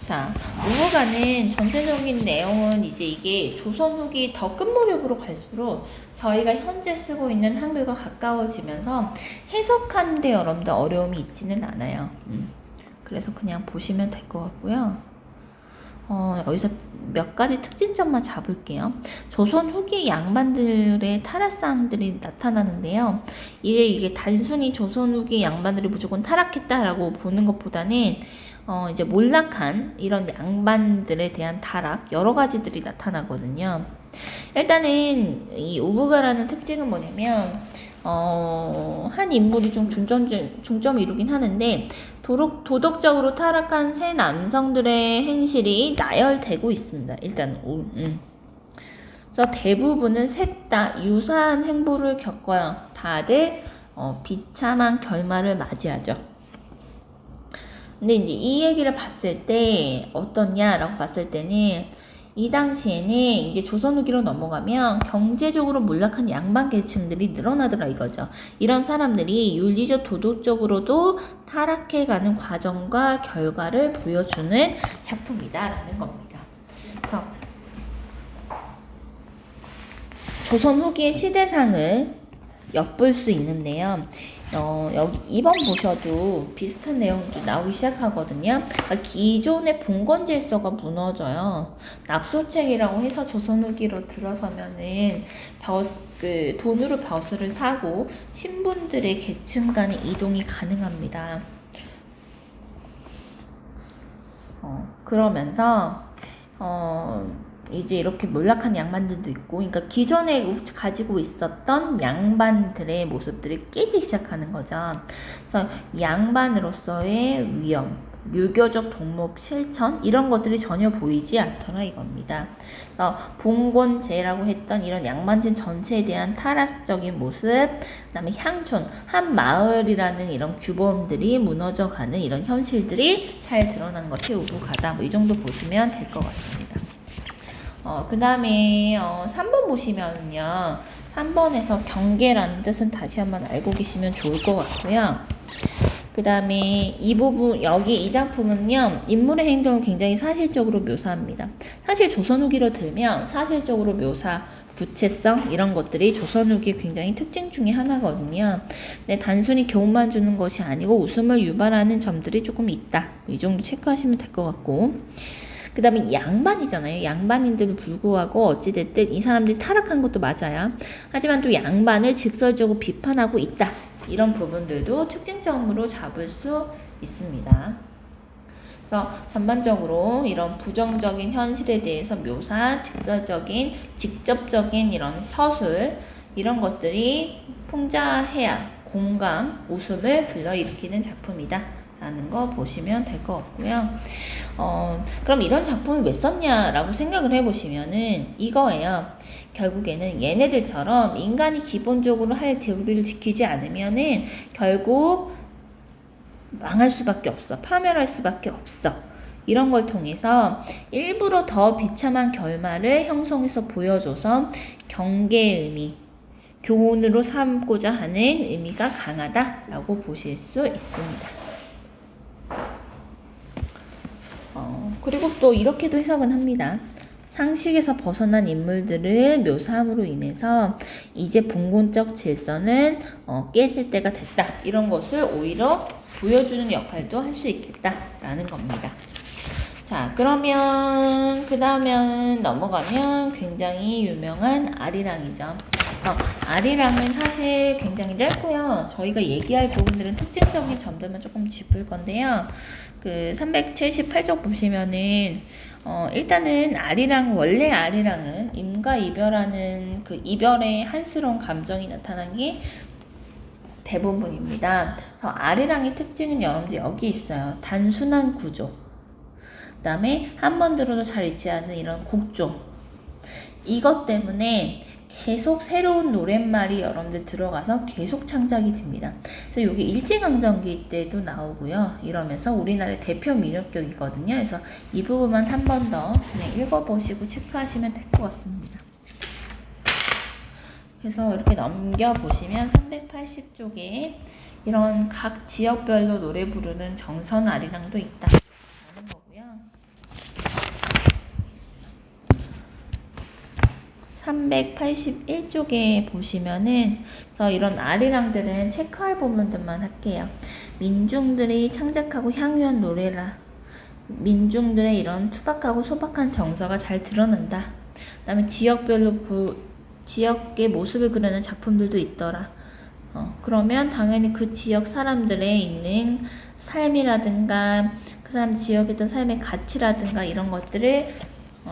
자, 우부가는 전체적인 내용은 이제 이게 조선 후기 더 끝무렵으로 갈수록 저희가 현재 쓰고 있는 한글과 가까워지면서 해석하는 데 여러분들 어려움이 있지는 않아요. 그래서 그냥 보시면 될 것 같고요. 여기서 몇 가지 특징점만 잡을게요. 조선 후기 양반들의 타락상들이 나타나는데요. 이게 단순히 조선 후기 양반들이 무조건 타락했다라고 보는 것보다는 이제 몰락한 이런 양반들에 대한 타락 여러 가지들이 나타나거든요. 일단은 이 우부가라는 특징은 뭐냐면 한 인물이 좀 중점을 이루긴 하는데 도덕적으로 타락한 세 남성들의 행실이 나열되고 있습니다. 일단은 그래서 대부분은 셋 다 유사한 행보를 겪어요. 다들 비참한 결말을 맞이하죠. 근데 이제 이 얘기를 봤을 때 어떻냐라고 봤을 때는 이 당시에는 이제 조선 후기로 넘어가면 경제적으로 몰락한 양반 계층들이 늘어나더라 이거죠. 이런 사람들이 윤리적 도덕적으로도 타락해가는 과정과 결과를 보여주는 작품이다라는 겁니다. 그래서 조선 후기의 시대상을 엿볼 수 있는데요. 여기 2번 보셔도 비슷한 내용도 나오기 시작하거든요. 그러니까 기존의 봉건 질서가 무너져요. 납소책이라고 해서 조선 후기로 들어서면은 돈으로 벼슬을 사고 신분들의 계층 간의 이동이 가능합니다. 그러면서 이제 이렇게 몰락한 양반들도 있고, 그러니까 기존에 가지고 있었던 양반들의 모습들이 깨지기 시작하는 거죠. 그래서 양반으로서의 위험, 유교적 동목 실천 이런 것들이 전혀 보이지 않더라 이겁니다. 그래서 봉건제라고 했던 이런 양반진 전체에 대한 타락적인 모습, 그다음에 향촌 한 마을이라는 이런 규범들이 무너져가는 이런 현실들이 잘 드러난 것이 우부가다. 뭐 이 정도 보시면 될 것 같습니다. 그 다음에 3번 보시면요. 3번에서 경계라는 뜻은 다시 한번 알고 계시면 좋을 것 같고요. 그 다음에 이 부분, 여기 이 작품은요, 인물의 행동을 굉장히 사실적으로 묘사합니다. 사실 조선 후기로 들면 사실적으로 묘사, 구체성 이런 것들이 조선 후기의 굉장히 특징 중에 하나거든요. 근데 단순히 교훈만 주는 것이 아니고 웃음을 유발하는 점들이 조금 있다. 이 정도 체크하시면 될 것 같고. 그 다음에 양반이잖아요. 양반인데도 불구하고 어찌됐든 이 사람들이 타락한 것도 맞아요. 하지만 또 양반을 직설적으로 비판하고 있다. 이런 부분들도 특징점으로 잡을 수 있습니다. 그래서 전반적으로 이런 부정적인 현실에 대해서 묘사, 직접적인 이런 서술, 이런 것들이 풍자해야 공감, 웃음을 불러일으키는 작품이다. 라는 거 보시면 될 것 같고요. 그럼 이런 작품을 왜 썼냐라고 생각을 해보시면은 이거예요. 결국에는 얘네들처럼 인간이 기본적으로 할 대우를 지키지 않으면은 결국 망할 수밖에 없어. 파멸할 수밖에 없어. 이런 걸 통해서 일부러 더 비참한 결말을 형성해서 보여줘서 경계의 의미, 교훈으로 삼고자 하는 의미가 강하다라고 보실 수 있습니다. 그리고 또 이렇게도 해석은 합니다. 상식에서 벗어난 인물들을 묘사함으로 인해서 이제 봉건적 질서는 깨질 때가 됐다. 이런 것을 오히려 보여주는 역할도 할 수 있겠다라는 겁니다. 자, 그러면 그 다음에 넘어가면 굉장히 유명한 아리랑이죠. 아리랑은 사실 굉장히 짧고요. 저희가 얘기할 부분들은 특징적인 점들만 조금 짚을 건데요. 그 378쪽 보시면은 일단은 원래 아리랑은 임과 이별하는 그 이별의 한스러운 감정이 나타난 게 대부분입니다. 아리랑의 특징은 여러분들 여기 있어요. 단순한 구조. 그 다음에 한 번 들어도 잘 잊지 않는 이런 곡조. 이것 때문에 계속 새로운 노랫말이 여러분들 들어가서 계속 창작이 됩니다. 그래서 이게 일제강점기 때도 나오고요. 이러면서 우리나라의 대표 민요격이거든요. 그래서 이 부분만 한 번 더 그냥 읽어보시고 체크하시면 될 것 같습니다. 그래서 이렇게 넘겨보시면 380쪽에 이런 각 지역별로 노래 부르는 정선 아리랑도 있다. 라는 거고요. 381쪽에 보시면은 그래서 이런 아리랑들은 체크할 부분들만 할게요. 민중들이 창작하고 향유한 노래라. 민중들의 이런 투박하고 소박한 정서가 잘 드러난다. 그 다음에 지역별로 지역의 모습을 그리는 작품들도 있더라. 그러면 당연히 그 지역 사람들의 있는 삶이라든가 그 사람 지역에 있던 삶의 가치라든가 이런 것들을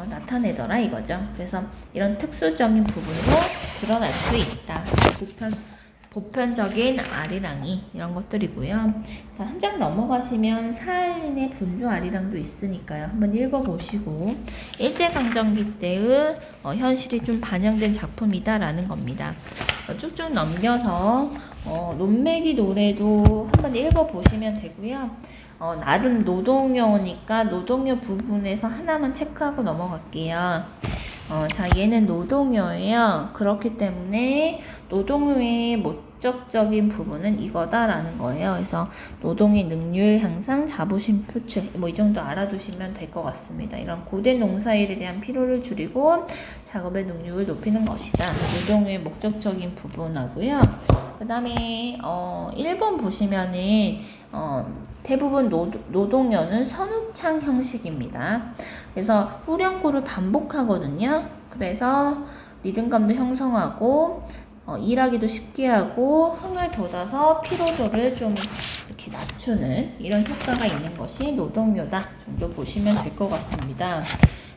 나타내더라 이거죠. 그래서 이런 특수적인 부분도 드러날 수 있다. 보편적인 아리랑이 이런 것들이고요. 자, 한 장 넘어가시면 사할린의 본조 아리랑도 있으니까요. 한번 읽어보시고 일제강점기 때의 현실이 좀 반영된 작품이다라는 겁니다. 쭉쭉 넘겨서 논매기 노래도 한번 읽어보시면 되고요. 나름 노동요니까 노동요 부분에서 하나만 체크하고 넘어갈게요. 자, 얘는 노동요예요. 그렇기 때문에 노동요의 목적적인 부분은 이거다라는 거예요. 그래서 노동의 능률 향상, 자부심 표출 뭐 이 정도 알아두시면 될 것 같습니다. 이런 고된 농사일에 대한 피로를 줄이고 작업의 능률을 높이는 것이다. 노동요의 목적적인 부분하고요. 그 다음에 1번 보시면은 대부분 노동요는 선우창 형식입니다. 그래서 후렴구를 반복하거든요. 그래서 리듬감도 형성하고 일하기도 쉽게 하고 흥을 돋아서 피로도를 좀 이렇게 낮추는 이런 효과가 있는 것이 노동요다 정도 보시면 될 것 같습니다.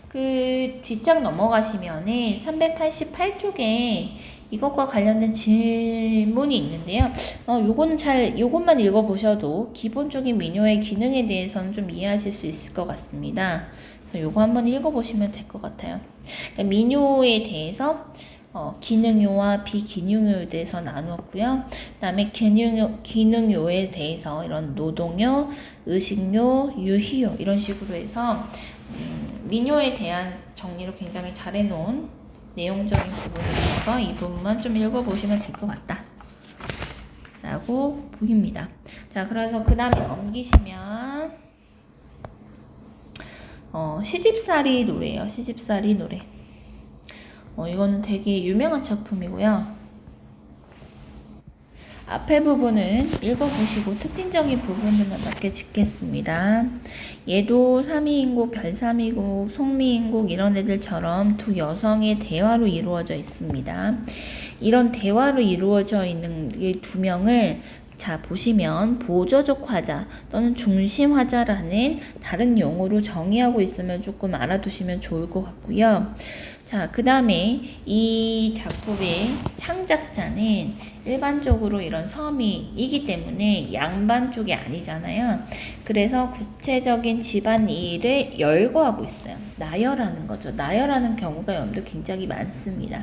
그 뒷장 넘어가시면은 388쪽에 이것과 관련된 질문이 있는데요. 요것만 읽어보셔도 기본적인 민요의 기능에 대해서는 좀 이해하실 수 있을 것 같습니다. 그래서 요거 한번 읽어보시면 될 것 같아요. 그러니까 민요에 대해서 기능요와 비기능요에 대해서 나누었고요. 그 다음에 기능요에 대해서 이런 노동요, 의식요, 유희요 이런 식으로 해서 민요에 대한 정리를 굉장히 잘 해놓은 내용적인 부분이 있어서 이 부분만 좀 읽어보시면 될 것 같다 라고 보입니다. 자, 그래서 그 다음에 넘기시면 시집살이 노래예요. 시집살이 노래. 이거는 되게 유명한 작품이고요. 앞에 부분은 읽어보시고 특징적인 부분들만 몇 개 짚겠습니다. 얘도 삼이인곡, 별삼이곡, 송미인곡 이런 애들처럼 두 여성의 대화로 이루어져 있습니다. 이런 대화로 이루어져 있는 이 두 명을 자 보시면 보조적 화자 또는 중심 화자라는 다른 용어로 정의하고 있으면 조금 알아두시면 좋을 것 같고요. 자, 그 다음에 이 작품의 창작자는 일반적으로 이런 섬이이기 때문에 양반 쪽이 아니잖아요. 그래서 구체적인 집안 일을 열거하고 있어요. 나열하는 거죠. 나열하는 경우가 여러분들 굉장히 많습니다.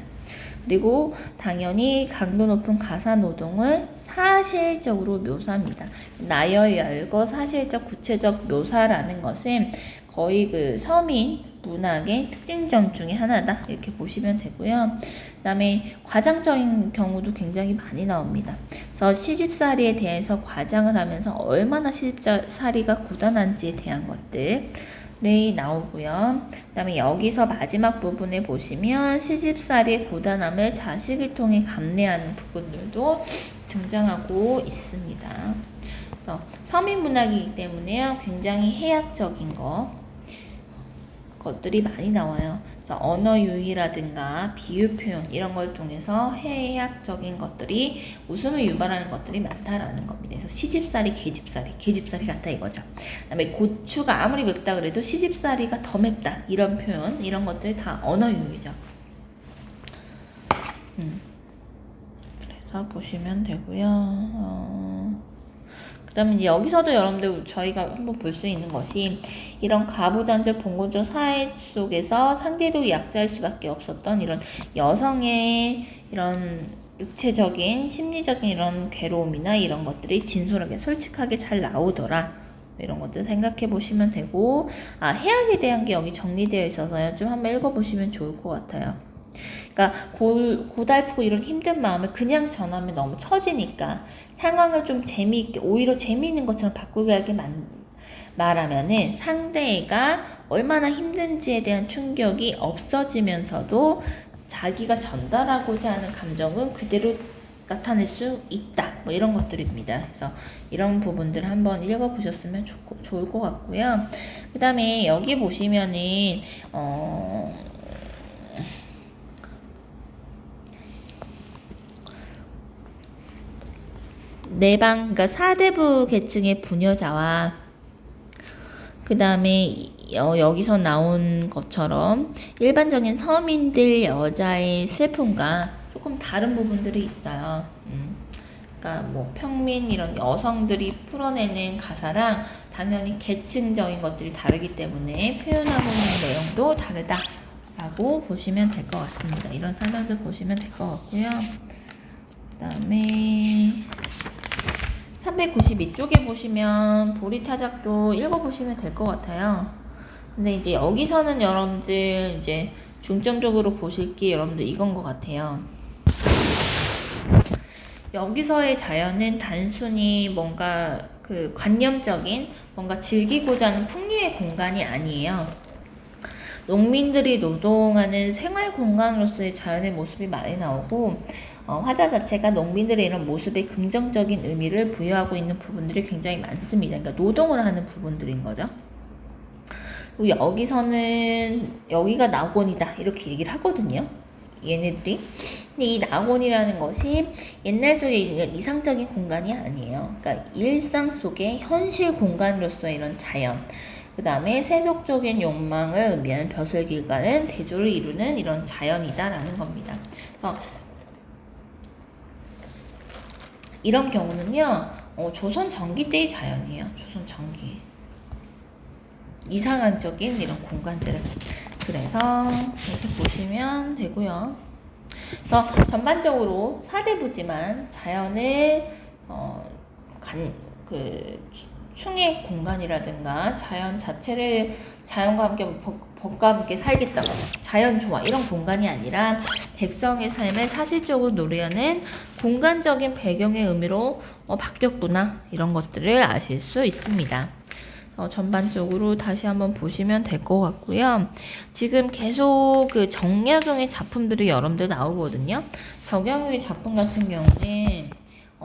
그리고 당연히 강도 높은 가사 노동을 사실적으로 묘사합니다. 나열, 열거, 사실적, 구체적 묘사라는 것은 거의 그 서민 문학의 특징점 중에 하나다 이렇게 보시면 되고요. 그 다음에 과장적인 경우도 굉장히 많이 나옵니다. 그래서 시집살이에 대해서 과장을 하면서 얼마나 시집살이가 고단한지에 대한 것들이 나오고요. 그 다음에 여기서 마지막 부분에 보시면 시집살이의 고단함을 자식을 통해 감내하는 부분들도 등장하고 있습니다. 그래서 서민 문학이기 때문에요. 굉장히 해학적인 것들이 많이 나와요. 그래서 언어 유희라든가 비유 표현 이런 걸 통해서 해학적인 것들이 웃음을 유발하는 것들이 많다라는 겁니다. 그래서 시집살이, 계집살이 같다 이거죠. 그다음에 고추가 아무리 맵다 그래도 시집살이가 더 맵다 이런 표현, 이런 것들이 다 언어 유희죠. 그래서 보시면 되고요. 그 다음에 이제 여기서도 여러분들 저희가 한번 볼 수 있는 것이 이런 가부장적 봉건적 사회 속에서 상대적으로 약자일 수밖에 없었던 이런 여성의 이런 육체적인 심리적인 이런 괴로움이나 이런 것들이 진솔하게 솔직하게 잘 나오더라. 이런 것들 생각해 보시면 되고, 해악에 대한 게 여기 정리되어 있어서요. 좀 한번 읽어보시면 좋을 것 같아요. 그러니까 고달프고 이런 힘든 마음을 그냥 전하면 너무 처지니까 상황을 좀 재미있게, 오히려 재미있는 것처럼 바꾸게 말하면은 상대가 얼마나 힘든지에 대한 충격이 없어지면서도 자기가 전달하고자 하는 감정은 그대로 나타낼 수 있다. 뭐 이런 것들입니다. 그래서 이런 부분들 한번 읽어보셨으면 좋을 것 같고요. 그 다음에 여기 보시면은 그러니까 사대부 계층의 부녀자와 그 다음에 여기서 나온 것처럼 일반적인 서민들 여자의 슬픔과 조금 다른 부분들이 있어요. 그러니까 뭐 평민 이런 여성들이 풀어내는 가사랑 당연히 계층적인 것들이 다르기 때문에 표현하고 있는 내용도 다르다라고 보시면 될 것 같습니다. 이런 설명들 보시면 될 것 같고요. 그 다음에 392쪽에 보시면 보리타작도 읽어보시면 될 것 같아요. 근데 이제 여기서는 여러분들 이제 중점적으로 보실 게 여러분들 이건 것 같아요. 여기서의 자연은 단순히 뭔가 그 관념적인 뭔가 즐기고자 하는 풍류의 공간이 아니에요. 농민들이 노동하는 생활 공간으로서의 자연의 모습이 많이 나오고 화자 자체가 농민들의 이런 모습에 긍정적인 의미를 부여하고 있는 부분들이 굉장히 많습니다. 그러니까 노동을 하는 부분들인 거죠. 그리고 여기서는 여기가 낙원이다 이렇게 얘기를 하거든요. 얘네들이. 근데 이 낙원이라는 것이 옛날 속에 이상적인 공간이 아니에요. 그러니까 일상 속의 현실 공간으로서의 이런 자연, 그 다음에 세속적인 욕망을 의미하는 벼슬길과는 대조를 이루는 이런 자연이다라는 겁니다. 그래서 이런 경우는요, 조선 전기 때의 자연이에요. 조선 전기. 이상한적인 이런 공간들을. 그래서 이렇게 보시면 되고요. 그래서 전반적으로 사대부지만 자연을 충의 공간이라든가 자연 자체를 자연과 함께 법과 함께 살겠다, 자연 조화 이런 공간이 아니라 백성의 삶을 사실적으로 노래하는 공간적인 배경의 의미로 바뀌었구나 이런 것들을 아실 수 있습니다. 전반적으로 다시 한번 보시면 될 것 같고요. 지금 계속 그 정약용의 작품들이 여러분들 나오거든요. 정약용의 작품 같은 경우는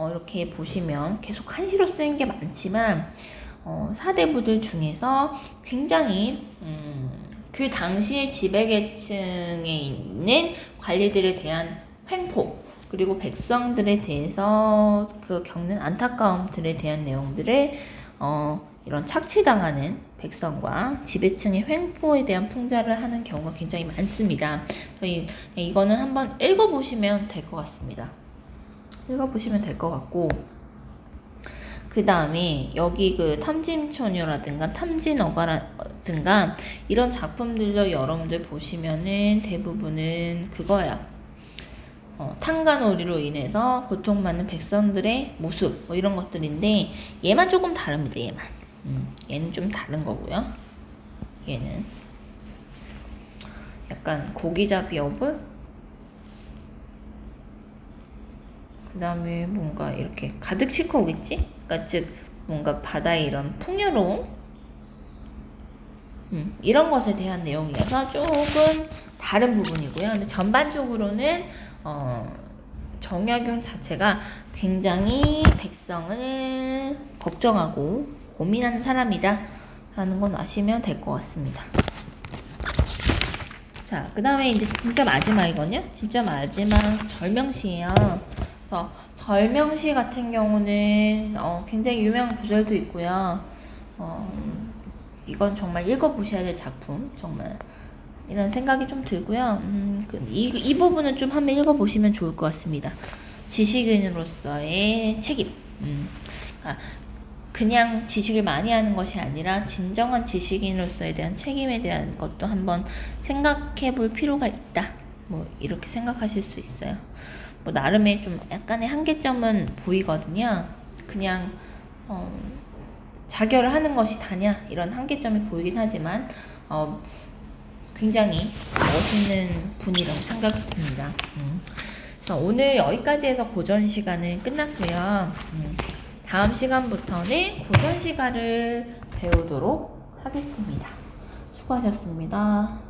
이렇게 보시면 계속 한시로 쓰인 게 많지만 사대부들 중에서 굉장히 그 당시의 지배계층에 있는 관리들에 대한 횡포 그리고 백성들에 대해서 그 겪는 안타까움들에 대한 내용들을 이런 착취당하는 백성과 지배층의 횡포에 대한 풍자를 하는 경우가 굉장히 많습니다. 이거는 한번 읽어보시면 될 것 같습니다. 읽어보시면 될 것 같고, 그 다음에 여기 그 탐진초녀라든가 탐진어가라든가 이런 작품들도 여러분들 보시면은 대부분은 그거야. 탄간오리로 인해서 고통받는 백성들의 모습 뭐 이런 것들인데 얘만 조금 다릅니다. 얘는 좀 다른 거고요. 얘는 약간 고기잡이 어불, 그 다음에 뭔가 이렇게 가득 싣고 오겠지? 그러니까 즉 뭔가 바다의 이런 풍요로움, 이런 것에 대한 내용이어서 조금 다른 부분이고요. 근데 전반적으로는 정약용 자체가 굉장히 백성을 걱정하고 고민하는 사람이다 라는 건 아시면 될 것 같습니다. 자, 그 다음에 이제 진짜 마지막이거든요. 진짜 마지막 절명시예요. 그래서 절명시 같은 경우는 굉장히 유명한 구절도 있고요. 이건 정말 읽어보셔야 될 작품, 정말 이런 생각이 좀 들고요. 이 부분은 좀 한번 읽어보시면 좋을 것 같습니다. 지식인으로서의 책임. 그냥 지식을 많이 하는 것이 아니라 진정한 지식인으로서에 대한 책임에 대한 것도 한번 생각해 볼 필요가 있다. 뭐 이렇게 생각하실 수 있어요. 뭐 나름의 좀 약간의 한계점은 보이거든요. 그냥 자결을 하는 것이 다냐 이런 한계점이 보이긴 하지만 굉장히 멋있는 분이라고 생각합니다. 그래서 오늘 여기까지 해서 고전 시간은 끝났고요. 다음 시간부터는 고전 시가를 배우도록 하겠습니다. 수고하셨습니다.